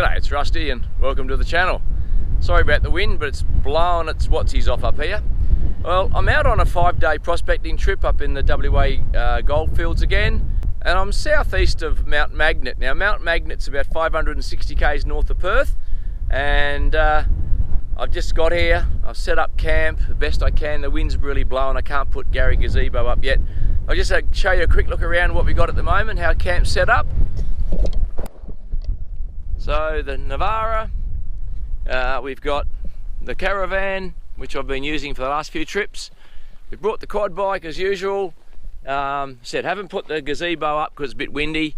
G'day, it's Rusty and welcome to the channel. Sorry about the wind, but it's blowing its whatsies off up here. Well, I'm out on a 5-day prospecting trip up in the WA Goldfields again, and I'm southeast of Mount Magnet. Now, Mount Magnet's about 560 k's north of Perth, and I've just got here. I've set up camp the best I can. The wind's really blowing. I can't put Gary Gazebo up yet. I'll just show you a quick look around what we got at the moment, how camp's set up. So the Navara, we've got the caravan, which I've been using for the last few trips. We brought the quad bike as usual. Said haven't put the gazebo up because it's a bit windy.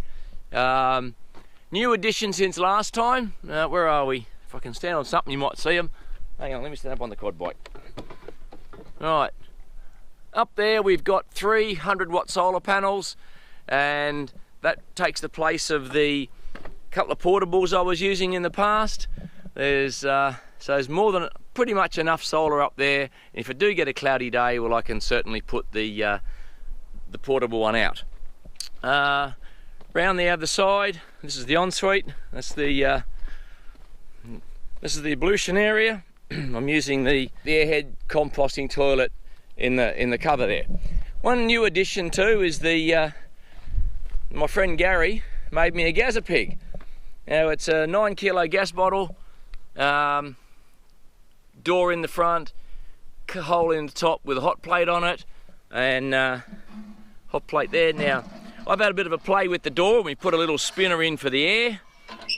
New addition since last time. Where are we? If I can stand on something you might see them. Hang on, let me stand up on the quad bike. Right, up there we've got 300 watt solar panels, and that takes the place of the couple of portables I was using in the past. So there's more than pretty much enough solar up there. And if I do get a cloudy day, well, I can certainly put the portable one out. Round the other side, this is the ensuite. This is the ablution area. I'm using the airhead composting toilet in the cover there. One new addition too is my friend Gary made me a Gazza Pig. Now it's a 9 kilo gas bottle, door in the front, hole in the top with a hot plate on it, and hot plate there. Now I've had a bit of a play with the door. We put a little spinner in for the air,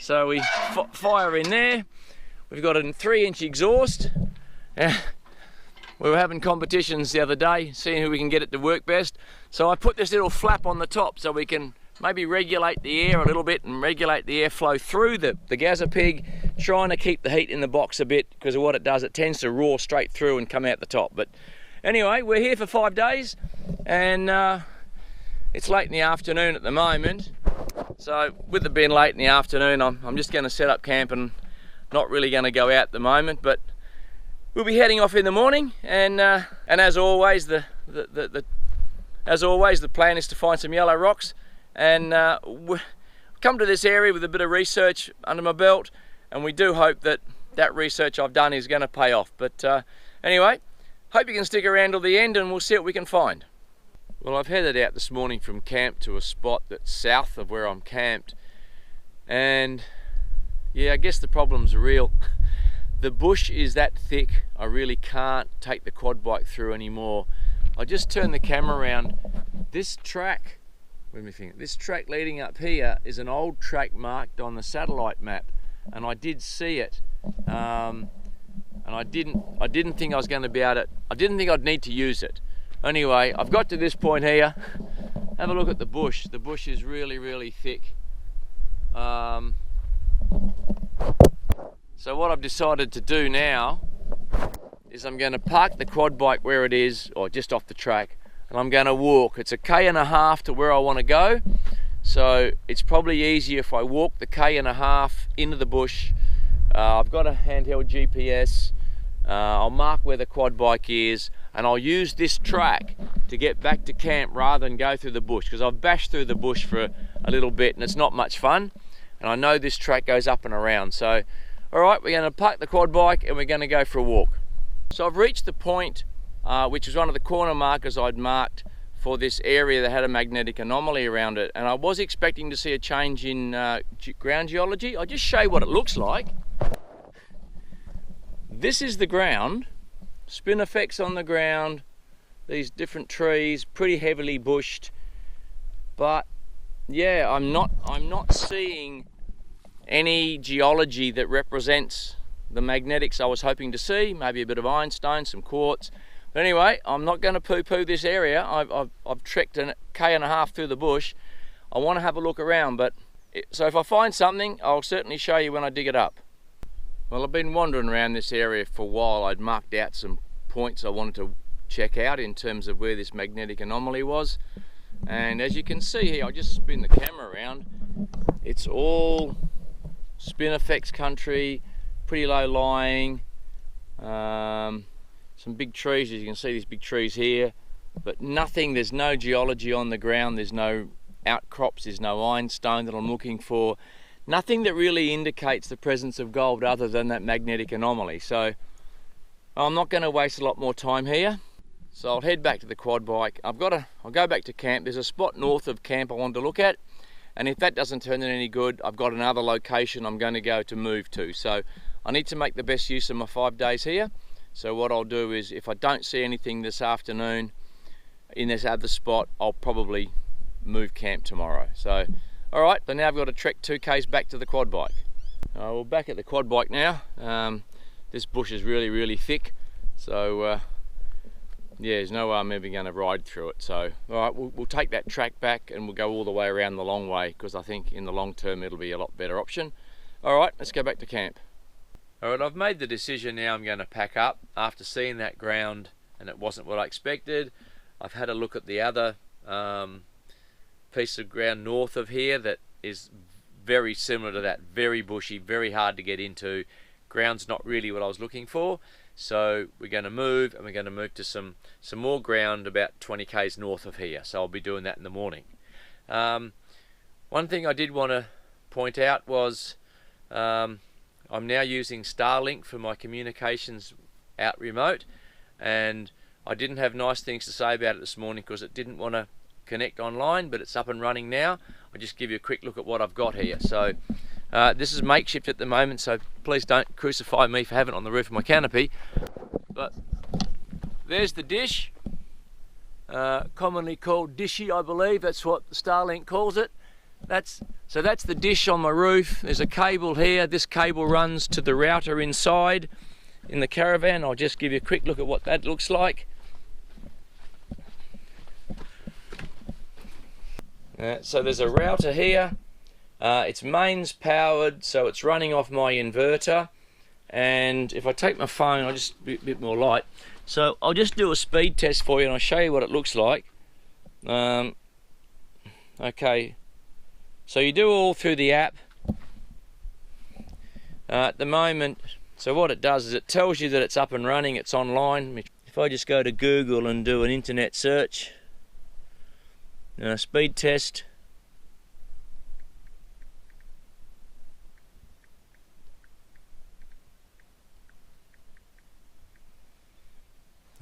so we fire in there. We've got a 3-inch exhaust. We were having competitions the other day, seeing who we can get it to work best. So I put this little flap on the top so we can maybe regulate the air a little bit and regulate the airflow through the Gazza Pig, trying to keep the heat in the box a bit, because of what it does, it tends to roar straight through and come out the top. But anyway, we're here for 5 days, and it's late in the afternoon at the moment. So with it being late in the afternoon, I'm just going to set up camp and not really going to go out at the moment, but we'll be heading off in the morning, and as always the plan is to find some yellow rocks. And come to this area with a bit of research under my belt, and we do hope that that research I've done is going to pay off. But anyway, hope you can stick around till the end and we'll see what we can find. Well, I've headed out this morning from camp to a spot that's south of where I'm camped, and yeah, I guess the problems are real. The bush is that thick, I really can't take the quad bike through anymore. I just turned the camera around. This track leading up here is an old track marked on the satellite map, and I did see it, and I didn't think I was going to be able to, I didn't think I'd need to use it. Anyway, I've got to this point here. Have a look at the bush. The bush is really, really thick. So what I've decided to do now is I'm going to park the quad bike where it is, or just off the track, and I'm going to walk. It's a 1.5 K to where I want to go, so it's probably easier if I walk the 1.5 K into the bush. I've got a handheld GPS. I'll mark where the quad bike is, and I'll use this track to get back to camp rather than go through the bush, because I've bashed through the bush for a little bit and it's not much fun, and I know this track goes up and around. So alright, we're going to park the quad bike and we're going to go for a walk. So I've reached the point which was one of the corner markers I'd marked for this area that had a magnetic anomaly around it, and I was expecting to see a change in ground geology. I'll just show you what it looks like. This is the ground, spin effects on the ground, these different trees, pretty heavily bushed, but yeah, I'm not seeing any geology that represents the magnetics I was hoping to see. Maybe a bit of ironstone, some quartz. But anyway, I'm not going to poo-poo this area. I've trekked a 1.5 K through the bush. I want to have a look around, so if I find something, I'll certainly show you when I dig it up. Well, I've been wandering around this area for a while. I'd marked out some points I wanted to check out in terms of where this magnetic anomaly was. And as you can see here, I'll just spin the camera around. It's all spin effects country, pretty low lying. Some big trees, as you can see, these big trees here, but nothing, there's no geology on the ground, there's no outcrops, there's no ironstone that I'm looking for, nothing that really indicates the presence of gold other than that magnetic anomaly. So I'm not going to waste a lot more time here. So I'll head back to the quad bike. I'll go back to camp. There's a spot north of camp I want to look at, and if that doesn't turn in any good, I've got another location I'm going to go to move to. So I need to make the best use of my 5 days here. So what I'll do is, if I don't see anything this afternoon in this other spot, I'll probably move camp tomorrow. So all right, so now I've got to trek 2k's back to the quad bike. We're back at the quad bike now. This bush is really thick, so yeah, there's no way I'm ever going to ride through it. So all right, we'll take that track back and we'll go all the way around the long way, because I think in the long term it'll be a lot better option. All right, let's go back to camp. All right, I've made the decision now. I'm going to pack up after seeing that ground, and it wasn't what I expected. I've had a look at the other piece of ground north of here that is very similar to that, very bushy, very hard to get into. Ground's not really what I was looking for. So we're going to move, and we're going to move to some more ground about 20k's north of here. So I'll be doing that in the morning. One thing I did want to point out was I'm now using Starlink for my communications out remote, and I didn't have nice things to say about it this morning because it didn't want to connect online, but it's up and running now. I'll just give you a quick look at what I've got here. So this is makeshift at the moment, so please don't crucify me for having it on the roof of my canopy. But there's the dish, commonly called dishy, I believe. That's what Starlink calls it. So that's the dish on my roof. There's a cable here. This cable runs to the router inside in the caravan. I'll just give you a quick look at what that looks like. So there's a router here. It's mains powered, so it's running off my inverter. And if I take my phone, I'll just be a bit more light. So I'll just do a speed test for you, and I'll show you what it looks like. Okay, so you do all through the app. At the moment, so what it does is it tells you that it's up and running, it's online. If I just go to Google and do an internet search, speed test.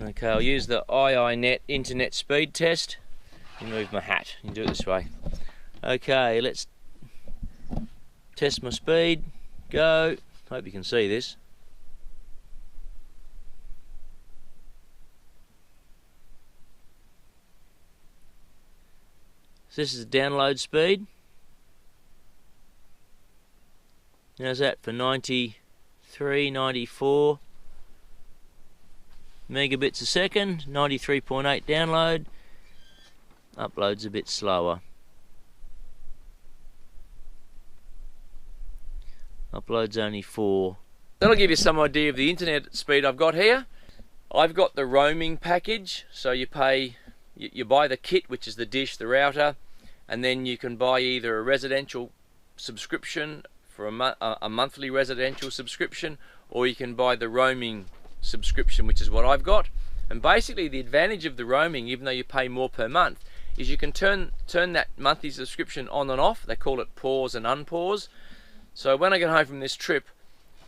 Okay, I'll use the IINet internet speed test. Move my hat, you can do it this way. Okay, let's test my speed. Go. Hope you can see this. So this is the download speed. How's that for 93, 94 megabits a second, 93.8 download. Upload's a bit slower. Upload's only 4. That'll give you some idea of the internet speed I've got here. I've got the roaming package, so you buy the kit, which is the dish, the router, and then you can buy either a residential subscription for a monthly residential subscription, or you can buy the roaming subscription, which is what I've got. And basically the advantage of the roaming, even though you pay more per month, is you can turn that monthly subscription on and off. They call it pause and unpause. So when I get home from this trip,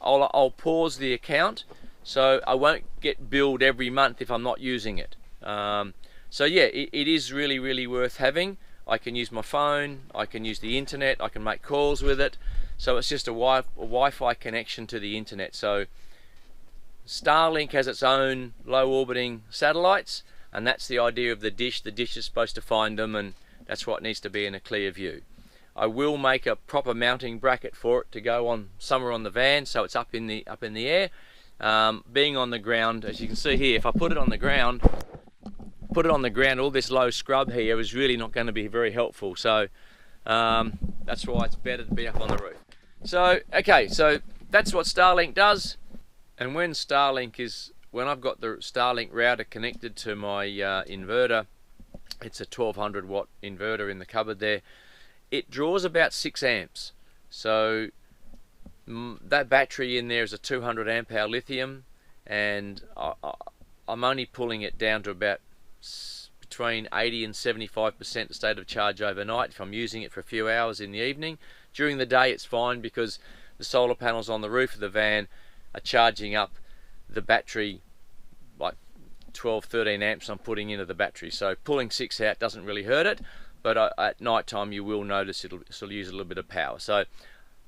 I'll pause the account, so I won't get billed every month if I'm not using it. So yeah, it is really worth having. I can use my phone, I can use the internet, I can make calls with it. So it's just a Wi-Fi connection to the internet. So Starlink has its own low orbiting satellites, and that's the idea of the dish. The dish is supposed to find them, and that's what needs to be in a clear view. I will make a proper mounting bracket for it to go on somewhere on the van, so it's up in the air. Being on the ground, as you can see here, if I put it on the ground, all this low scrub here is really not going to be very helpful. So that's why it's better to be up on the roof. So okay, so that's what Starlink does. And when I've got the Starlink router connected to my inverter, it's a 1200 watt inverter in the cupboard there. It draws about 6 amps. So that battery in there is a 200 amp hour lithium, and I'm only pulling it down to about between 80 and 75% state of charge overnight if I'm using it for a few hours in the evening, During the day it's fine because the solar panels on the roof of the van are charging up the battery, like 12-13 amps I'm putting into the battery, so pulling 6 out doesn't really hurt it, but at night time you will notice it'll use a little bit of power. So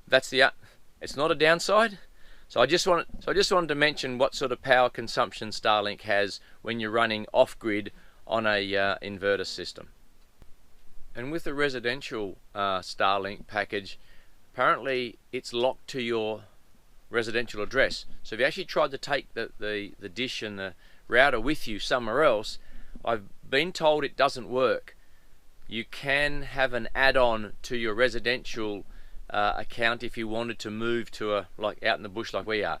that's it's not a downside. So I just wanted to mention what sort of power consumption Starlink has when you're running off-grid on a inverter system. And with the residential Starlink package, apparently it's locked to your residential address. So if you actually tried to take the dish and the router with you somewhere else, I've been told it doesn't work. You can have an add-on to your residential account if you wanted to move to like out in the bush like we are.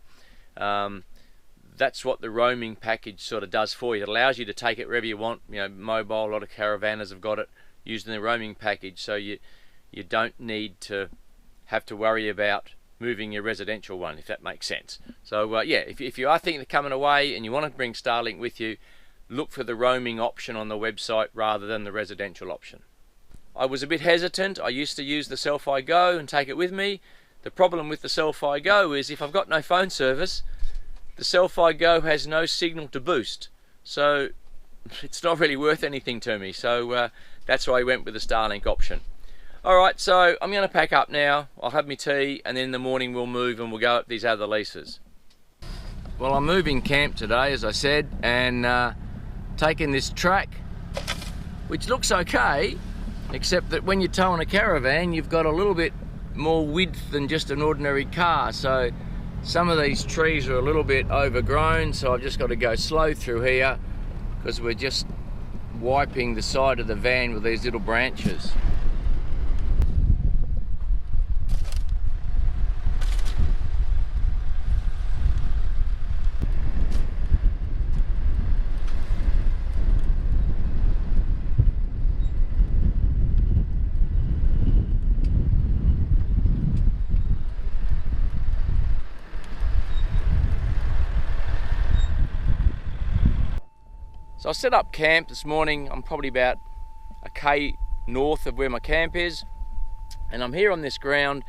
That's what the roaming package sort of does for you. It allows you to take it wherever you want. You know, mobile, a lot of caravanners have got it using the roaming package, so you don't need to have to worry about moving your residential one, if that makes sense. So yeah, if you are thinking of coming away and you want to bring Starlink with you, look for the roaming option on the website rather than the residential option. I was a bit hesitant. I used to use the Selfie Go and take it with me. The problem with the Selfie Go is if I've got no phone service, the Selfie Go has no signal to boost, so it's not really worth anything to me. So that's why I went with the Starlink option. Alright, so I'm going to pack up now. I'll have my tea and then in the morning we'll move and we'll go up these other leases. Well, I'm moving camp today, as I said, and taking this track, which looks okay, except that when you're towing a caravan you've got a little bit more width than just an ordinary car, so some of these trees are a little bit overgrown, so I've just got to go slow through here because we're just wiping the side of the van with these little branches. So I set up camp this morning. I'm probably about a K north of where my camp is, and I'm here on this ground,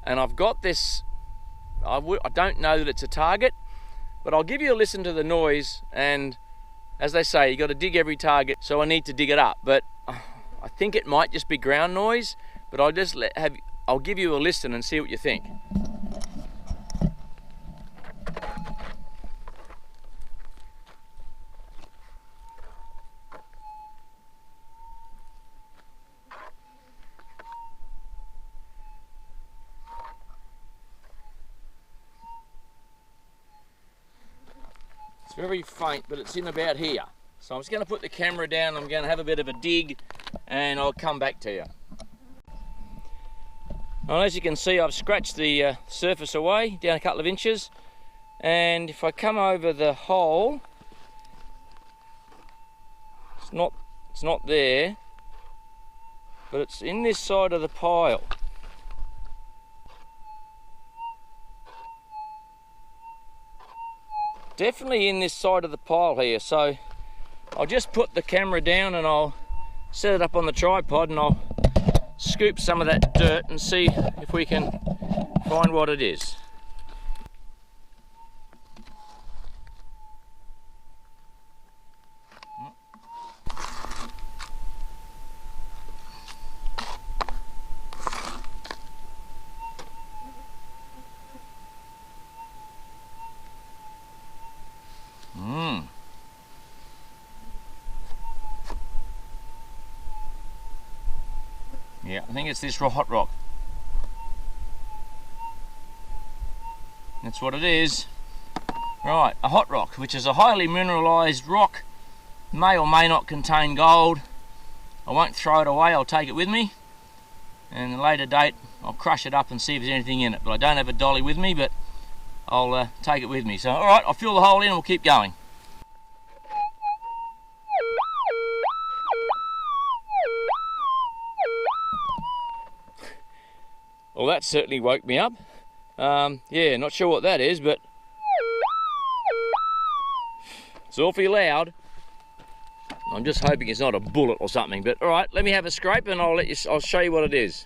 and I've got this, I don't know that it's a target, but I'll give you a listen to the noise, and as they say, you got to dig every target, so I need to dig it up, but I think it might just be ground noise, but I'll give you a listen and see what you think. It's very faint, but it's in about here. So I'm just going to put the camera down, I'm going to have a bit of a dig, and I'll come back to you. Well, as you can see, I've scratched the surface away, down a couple of inches, and if I come over the hole, it's not there, but it's in this side of the pile. Definitely in this side of the pile here, so I'll just put the camera down and I'll set it up on the tripod and I'll scoop some of that dirt and see if we can find what it is. Yeah, I think it's this hot rock. That's what it is. Right, a hot rock, which is a highly mineralised rock, may or may not contain gold. I won't throw it away, I'll take it with me, and at a later date I'll crush it up and see if there's anything in it. But I don't have a dolly with me, but I'll take it with me. So alright, I'll fill the hole in and we'll keep going. Well, that certainly woke me up. Yeah, not sure what that is, but it's awfully loud. I'm just hoping it's not a bullet or something, but all right, let me have a scrape and I'll show you what it is.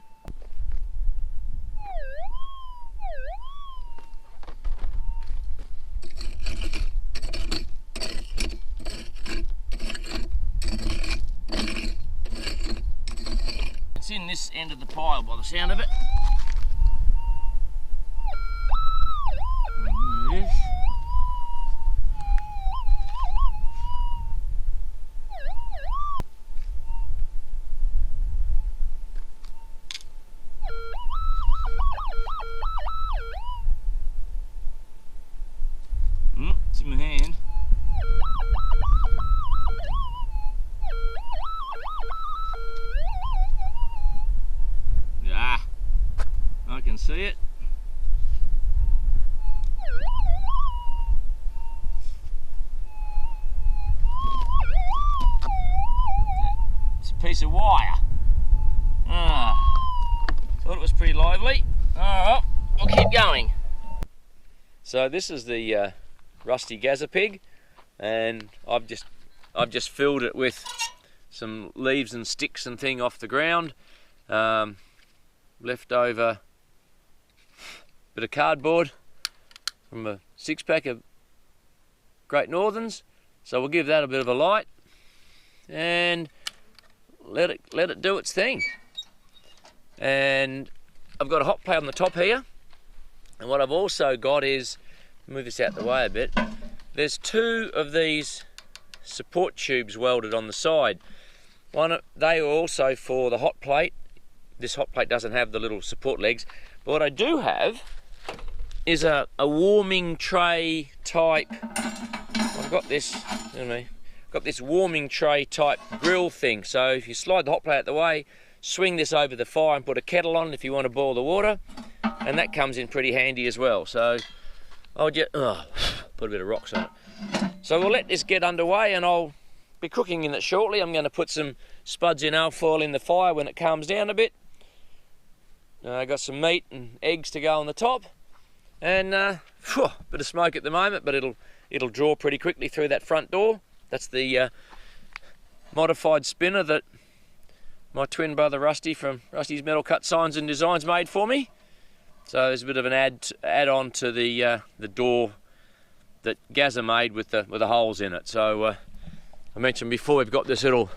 end of the pile by the sound of it. There it is. It's in my hand. Ah, I can see it. It's a piece of wire. Thought it was pretty lively. Oh, I'll keep going. So this is the rusty Gazza Pig, and I've just filled it with some leaves and sticks and thing off the ground, leftover bit of cardboard from a 6-pack of Great Northerns, so we'll give that a bit of a light and let it do its thing. And I've got a hot plate on the top here, and what I've also got is, move this out the way a bit, there's 2 of these support tubes welded on the side. They are also for the hot plate. This hot plate doesn't have the little support legs, but what I do have is a warming tray type. I've got this, warming tray type grill thing, so if you slide the hot plate out the way, swing this over the fire and put a kettle on if you want to boil the water, and that comes in pretty handy as well. So I'll just put a bit of rocks on it. So we'll let this get underway, and I'll be cooking in it shortly. I'm going to put some spuds in alfoil in the fire when it calms down a bit. I got some meat and eggs to go on the top, and bit of smoke at the moment, but it'll draw pretty quickly through that front door. That's the modified spinner that my twin brother Rusty from Rusty's Metal Cut Signs and Designs made for me. So there's a bit of an add-on to the door that Gazza made with the holes in it. So I mentioned before, we've got this little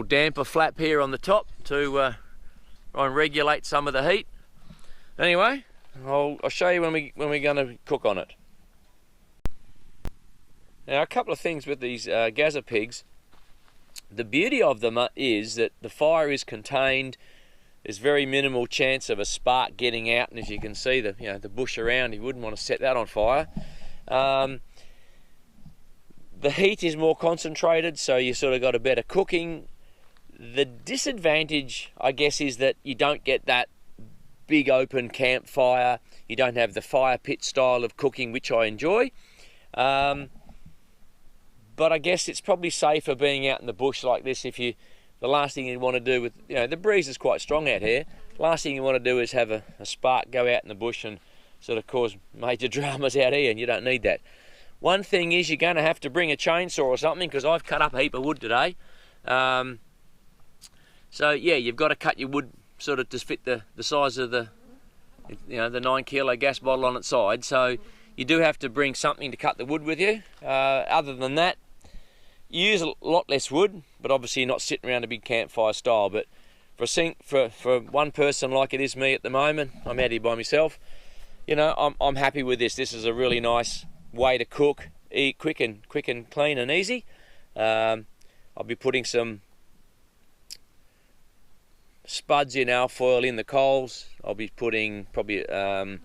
damper flap here on the top to try and regulate some of the heat. Anyway, I'll show you when we're going to cook on it. Now, a couple of things with these Gazza Pigs. The beauty of them is that the fire is contained. There's very minimal chance of a spark getting out, and as you can see, the bush around, you wouldn't want to set that on fire. The heat is more concentrated, so you sort of got a better cooking. The disadvantage, I guess, is that you don't get that big open campfire. You don't have the fire pit style of cooking, which I enjoy. But I guess it's probably safer being out in the bush like this. The last thing you want to do with, the breeze is quite strong out here. The last thing you want to do is have a spark go out in the bush and sort of cause major dramas out here, and you don't need that. One thing is, you're going to have to bring a chainsaw or something, because I've cut up a heap of wood today. So yeah, you've got to cut your wood sort of to fit the size of the 9 kilo gas bottle on its side. So you do have to bring something to cut the wood with you. Other than that, you use a lot less wood, but obviously you're not sitting around a big campfire style. But for one person like it is me at the moment, I'm out here by myself, I'm happy with this. This is a really nice way to cook, eat quick and clean and easy. I'll be putting some spuds in alfoil in the coals. I'll be putting probably an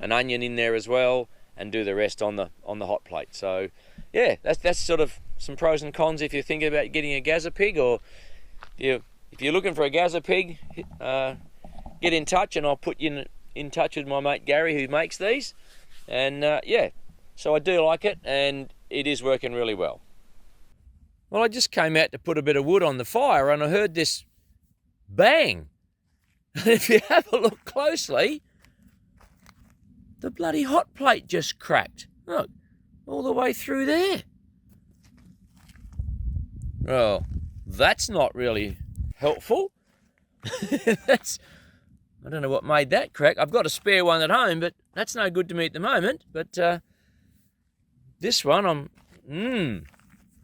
onion in there as well, and do the rest on the hot plate. So yeah, that's sort of some pros and cons if you're thinking about getting a Gazza Pig, or if you're looking for a Gazza Pig, get in touch, and I'll put you in touch with my mate Gary, who makes these. And yeah, so I do like it, and it is working really well. Well, I just came out to put a bit of wood on the fire, and I heard this bang. And if you have a look closely, the bloody hot plate just cracked. Look, all the way through there. Well, that's not really helpful. I don't know what made that crack. I've got a spare one at home, but that's no good to me at the moment. But this one, I'm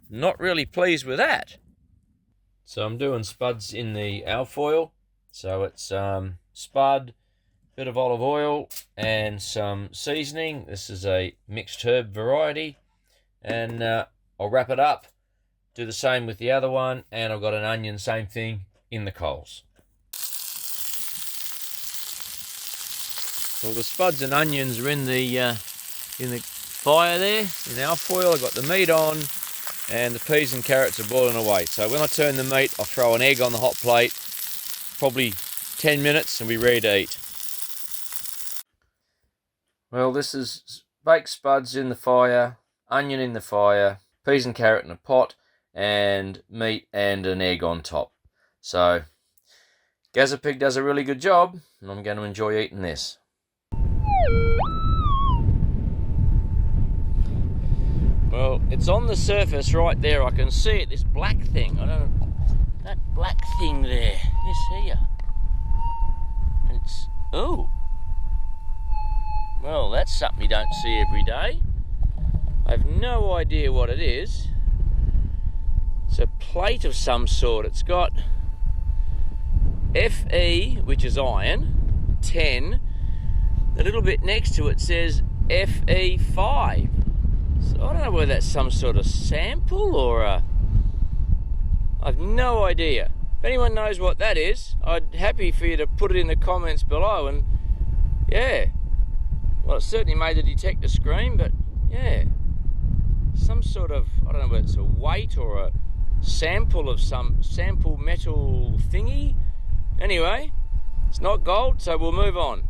not really pleased with that. So I'm doing spuds in the alfoil. So it's spud, bit of olive oil, and some seasoning. This is a mixed herb variety, and I'll wrap it up. Do the same with the other one, and I've got an onion, same thing, in the coals. Well, the spuds and onions are in the fire there, in alfoil. I've got the meat on, and the peas and carrots are boiling away. So when I turn the meat, I'll throw an egg on the hot plate, probably 10 minutes, and we're ready to eat. Well, this is baked spuds in the fire, onion in the fire, peas and carrot in a pot, and meat and an egg on top. So Gazza Pig does a really good job, and I'm going to enjoy eating this. Well, it's on the surface right there. I can see it, this black thing. I don't know, that black thing there, this here. It's, oh. Well, that's something you don't see every day. I have no idea what it is. It's a plate of some sort. It's got Fe, which is iron, 10. A little bit next to it says Fe5. So I don't know whether that's some sort of sample or I've no idea. If anyone knows what that is, I'd happy for you to put it in the comments below. And yeah, well, it certainly made the detector scream, but yeah, some sort of, I don't know whether it's a weight or a sample of some sample metal thingy. Anyway, it's not gold, so we'll move on.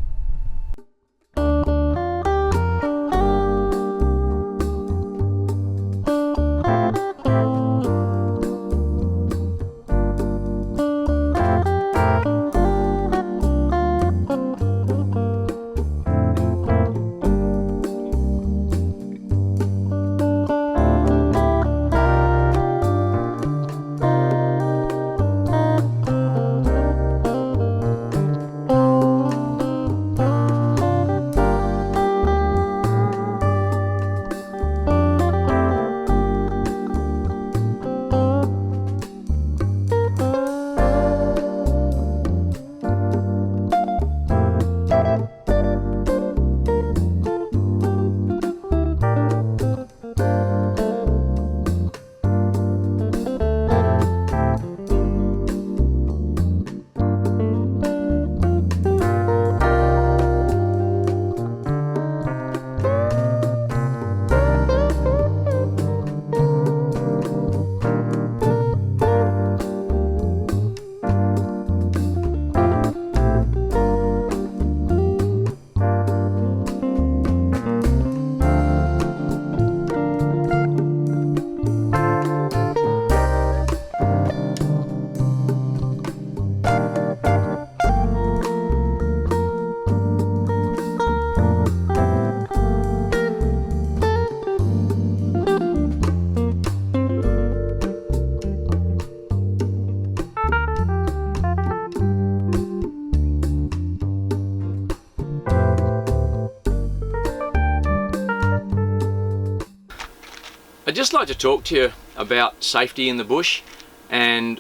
I'd just like to talk to you about safety in the bush, and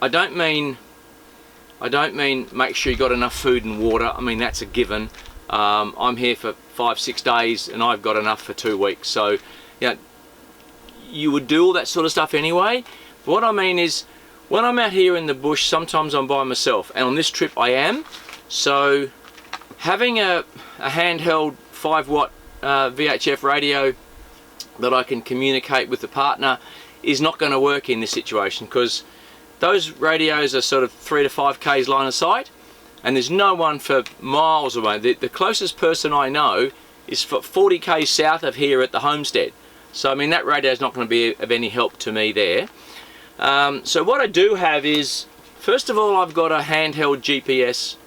I don't mean make sure you got enough food and water. I mean, that's a given. I'm here for 5-6 days and I've got enough for 2 weeks, so yeah, you would do all that sort of stuff anyway. But what I mean is, when I'm out here in the bush, sometimes I'm by myself, and on this trip I am. So having a handheld 5-watt VHF radio that I can communicate with the partner is not going to work in this situation, because those radios are sort of 3 to 5 k's line of sight, and there's no one for miles away. The closest person I know is for 40 k's south of here at the homestead. So I mean, that radio is not going to be of any help to me there. So what I do have is, first of all, I've got a handheld GPS,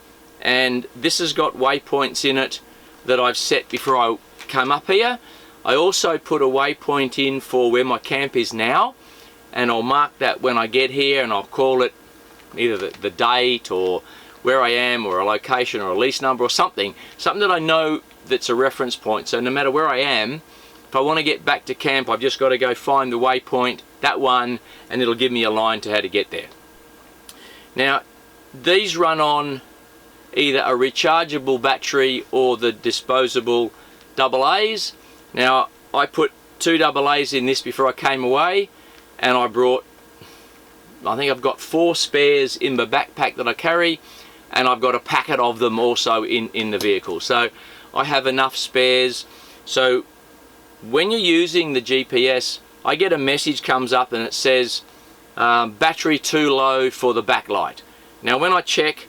and this has got waypoints in it that I've set before I come up here. I also put a waypoint in for where my camp is now, and I'll mark that when I get here, and I'll call it either the date or where I am, or a location or a lease number or something that I know that's a reference point. So no matter where I am, if I want to get back to camp, I've just got to go find the waypoint, that one, and it'll give me a line to how to get there. Now, these run on either a rechargeable battery or the disposable AA's. Now I put 2 AA's in this before I came away, and I think I've got 4 spares in the backpack that I carry, and I've got a packet of them also in the vehicle. So I have enough spares. So when you're using the GPS, I get a message comes up and it says battery too low for the backlight. Now when I check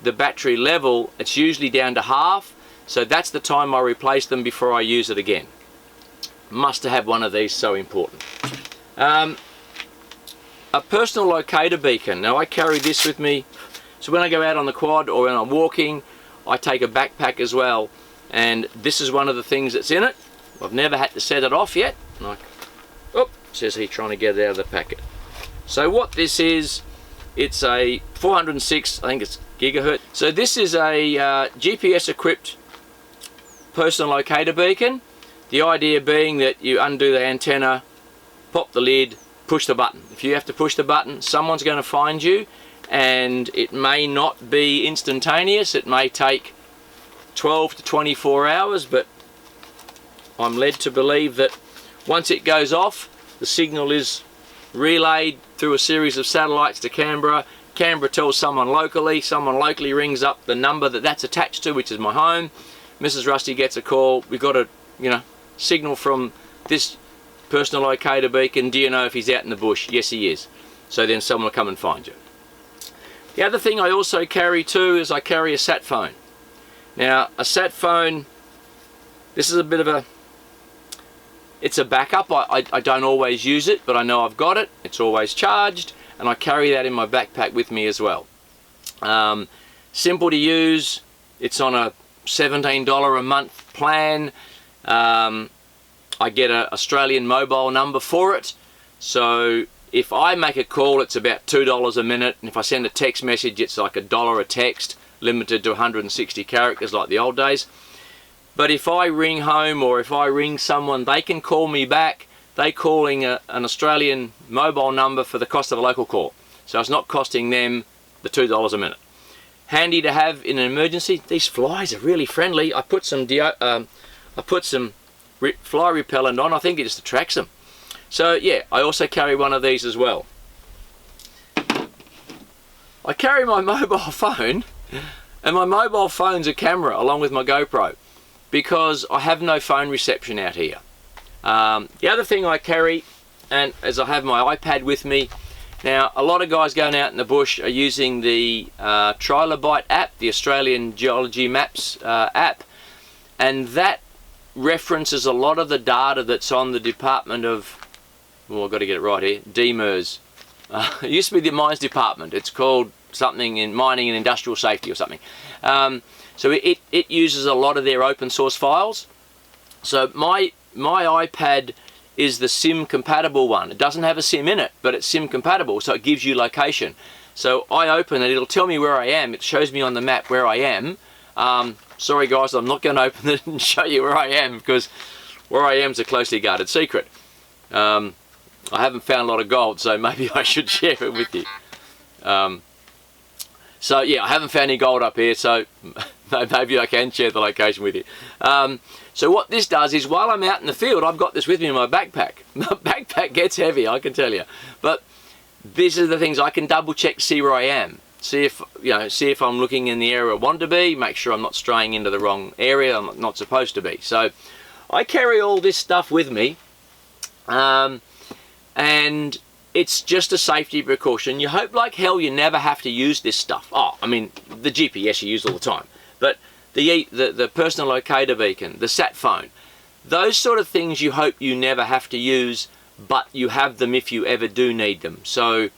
the battery level, it's usually down to half, so that's the time I replace them before I use it again. Must have one of these, so important. A personal locator beacon. Now I carry this with me, so when I go out on the quad or when I'm walking, I take a backpack as well, and this is one of the things that's in it. I've never had to set it off yet. Says he trying to get it out of the packet. So what this is, it's a 406, I think it's gigahertz. So this is a GPS equipped personal locator beacon. The idea being that you undo the antenna, pop the lid, push the button. If you have to push the button, someone's going to find you, and it may not be instantaneous. It may take 12 to 24 hours, but I'm led to believe that once it goes off, the signal is relayed through a series of satellites to Canberra. Canberra tells someone locally rings up the number that's attached to, which is my home. Mrs. Rusty gets a call. We've got a signal from this personal locator beacon. Do you know if he's out in the bush? Yes, he is. So then someone will come and find you. The other thing I also carry too is I carry a sat phone. Now a sat phone, this is a bit of a, it's a backup. I don't always use it, but I know I've got it. It's always charged, and I carry that in my backpack with me as well. Simple to use. It's on a $17 a month plan. I get an Australian mobile number for it. So if I make a call, it's about $2 a minute, and if I send a text message, it's like $1 a text, limited to 160 characters like the old days. But if I ring home or if I ring someone, they can call me back. They're calling an Australian mobile number for the cost of a local call. So it's not costing them the $2 a minute. Handy to have in an emergency. These flies are really friendly. I put some fly repellent on. I think it just attracts them. So yeah, I also carry one of these as well. I carry my mobile phone, and my mobile phone's a camera along with my GoPro, because I have no phone reception out here. The other thing I carry, and as I have my iPad with me, now a lot of guys going out in the bush are using the Trilobite app, the Australian Geology Maps app, and that references a lot of the data that's on the Department of, well, I've got to get it right here, DMIRS. It used to be the Mines Department. It's called something in Mining and Industrial Safety or something. So it uses a lot of their open source files. So my iPad is the SIM compatible one. It doesn't have a SIM in it, but it's SIM compatible, so it gives you location. So I open it, it'll tell me where I am. It shows me on the map where I am. Sorry guys, I'm not going to open it and show you where I am, because where I am is a closely guarded secret. I haven't found a lot of gold, so maybe I should share it with you. So yeah, I haven't found any gold up here, so maybe I can share the location with you. So what this does is, while I'm out in the field, I've got this with me in my backpack. My backpack gets heavy, I can tell you. But these are the things I can double check to see where I am. See if I'm looking in the area I want to be, make sure I'm not straying into the wrong area I'm not supposed to be. So I carry all this stuff with me, and it's just a safety precaution. You hope like hell you never have to use this stuff. Oh, I mean, the GPS you use all the time, but the personal locator beacon, the sat phone, those sort of things you hope you never have to use, but you have them if you ever do need them. So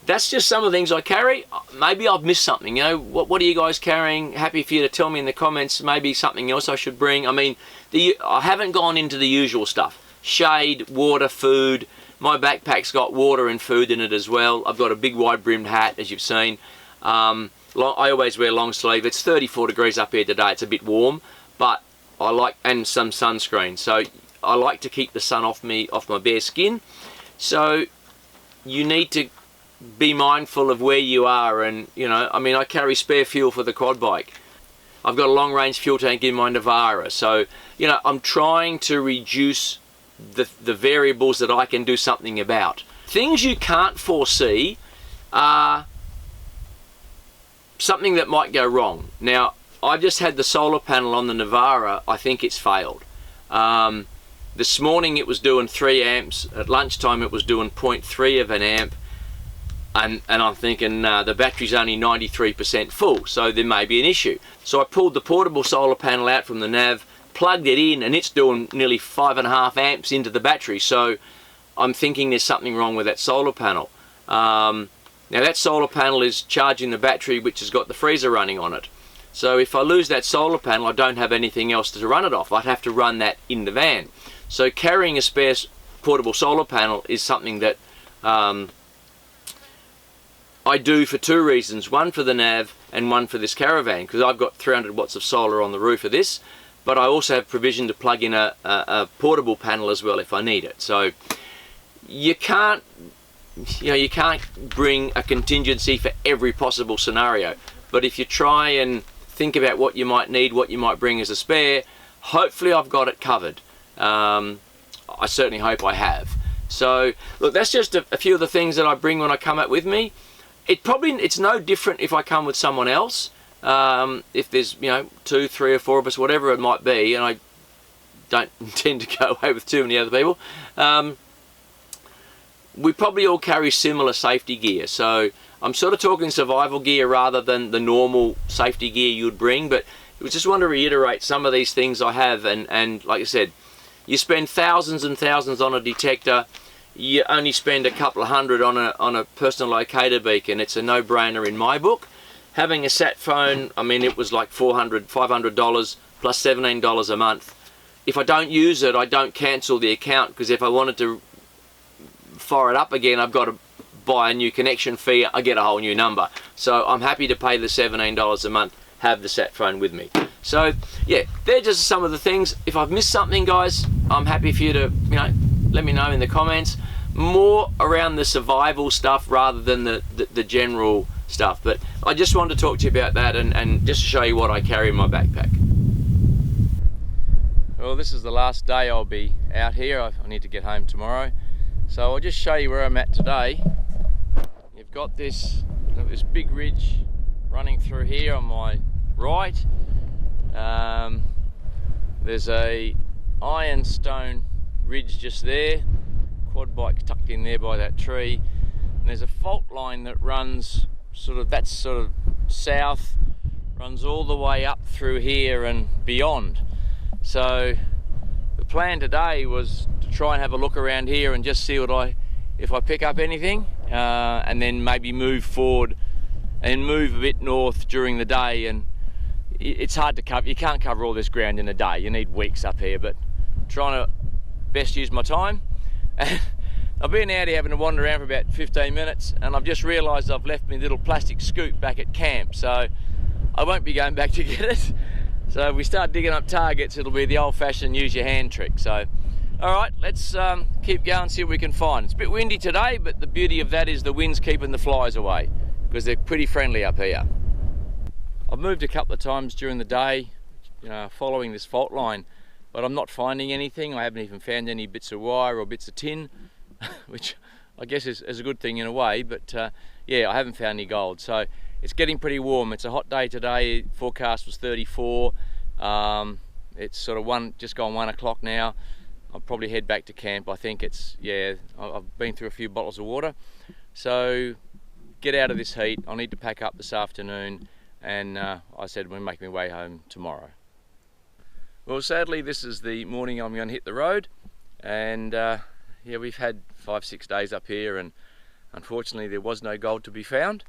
that's just some of the things I carry. Maybe I've missed something. You know, what are you guys carrying? Happy for you to tell me in the comments. Maybe something else I should bring. I mean, I haven't gone into the usual stuff. Shade, water, food. My backpack's got water and food in it as well. I've got a big wide brimmed hat, as you've seen. I always wear long sleeve. It's 34 degrees up here today. It's a bit warm, but I like, and some sunscreen. So I like to keep the sun off my bare skin. So you need to be mindful of where you are, and you know, I mean, I carry spare fuel for the quad bike. I've got a long range fuel tank in my Navara, so you know, I'm trying to reduce the variables that I can do something about. Things you can't foresee are something that might go wrong. Now, I've just had the solar panel on the Navara. I think it's failed. This morning it was doing 3 amps. At lunchtime it was doing 0.3 of an amp. And I'm thinking, the battery's only 93% full, so there may be an issue. So I pulled the portable solar panel out from the nav, plugged it in, and it's doing nearly 5.5 amps into the battery. So I'm thinking there's something wrong with that solar panel. Now that solar panel is charging the battery, which has got the freezer running on it. So if I lose that solar panel, I don't have anything else to run it off. I'd have to run that in the van. So carrying a spare portable solar panel is something that I do for 2 reasons. One for the nav and one for this caravan, because I've got 300 watts of solar on the roof of this, but I also have provision to plug in a portable panel as well if I need it. So you can't, you can't bring a contingency for every possible scenario, but if you try and think about what you might need, what you might bring as a spare, hopefully I've got it covered. I certainly hope I have. So look, that's just a few of the things that I bring when I come out with me. It's no different if I come with someone else. If there's 2, 3 or 4 of us, whatever it might be, and I don't intend to go away with too many other people, we probably all carry similar safety gear. So I'm sort of talking survival gear rather than the normal safety gear you'd bring, but I just want to reiterate some of these things I have, and like I said, you spend thousands and thousands on a detector, you only spend a couple of hundred on a personal locator beacon. It's a no-brainer in my book. Having a sat phone, I mean, it was like $400, $500 plus $17 a month. If I don't use it, I don't cancel the account, because if I wanted to fire it up again, I've got to buy a new connection fee. I get a whole new number. So I'm happy to pay the $17 a month, have the sat phone with me. So yeah, they're just some of the things. If I've missed something, guys, I'm happy for you to let me know in the comments. More around the survival stuff rather than the general stuff, but I just wanted to talk to you about that and just to show you what I carry in my backpack. Well, this is the last day I'll be out here. I need to get home tomorrow, so I'll just show you where I'm at today. You've got this big ridge running through here on my right. There's a ironstone ridge just there, quad bike tucked in there by that tree, and there's a fault line that runs that's sort of south, runs all the way up through here and beyond. So the plan today was to try and have a look around here and just see if I pick up anything, and then maybe move forward and move a bit north during the day. And it's hard to cover, you can't cover all this ground in a day, you need weeks up here, but trying to best use my time. I've been out here having to wander around for about 15 minutes, and I've just realised I've left my little plastic scoop back at camp, so I won't be going back to get it. So if we start digging up targets, it'll be the old-fashioned use your hand trick. So alright, let's keep going, see what we can find. It's a bit windy today, but the beauty of that is the wind's keeping the flies away, because they're pretty friendly up here. I've moved a couple of times during the day, following this fault line, but I'm not finding anything. I haven't even found any bits of wire or bits of tin, which I guess is a good thing in a way, but yeah, I haven't found any gold. So it's getting pretty warm. It's a hot day today. Forecast was 34. It's sort of just gone 1 o'clock now. I'll probably head back to camp. I think I've been through a few bottles of water. So get out of this heat. I'll need to pack up this afternoon, and I said we'll make my way home tomorrow. Well, sadly, this is the morning I'm going to hit the road, and yeah, we've had 5-6 days up here, and unfortunately there was no gold to be found.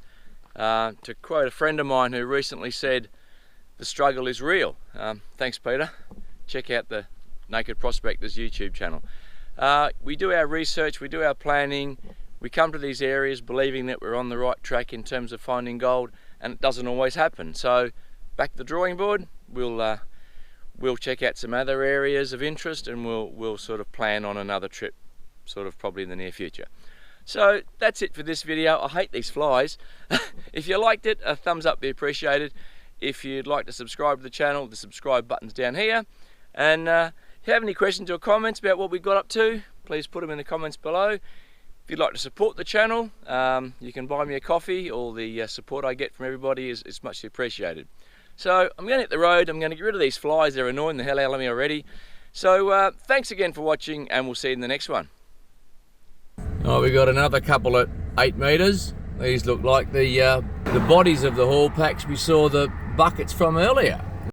To quote a friend of mine who recently said, "The struggle is real." Thanks, Peter. Check out the Naked Prospectors YouTube channel. We do our research, we do our planning, we come to these areas believing that we're on the right track in terms of finding gold, and it doesn't always happen. So back to the drawing board. We'll check out some other areas of interest, and we'll sort of plan on another trip, sort of probably in the near future. So that's it for this video. I hate these flies. If you liked it, a thumbs up would be appreciated. If you'd like to subscribe to the channel, the subscribe button's down here. And if you have any questions or comments about what we got up to, please put them in the comments below. If you'd like to support the channel, you can buy me a coffee. All the support I get from everybody is much appreciated. So I'm going to hit the road. I'm going to get rid of these flies. They're annoying the hell out of me already. So thanks again for watching, and we'll see you in the next one. Oh, we got another couple at 8 metres. These look like the bodies of the haul packs we saw the buckets from earlier.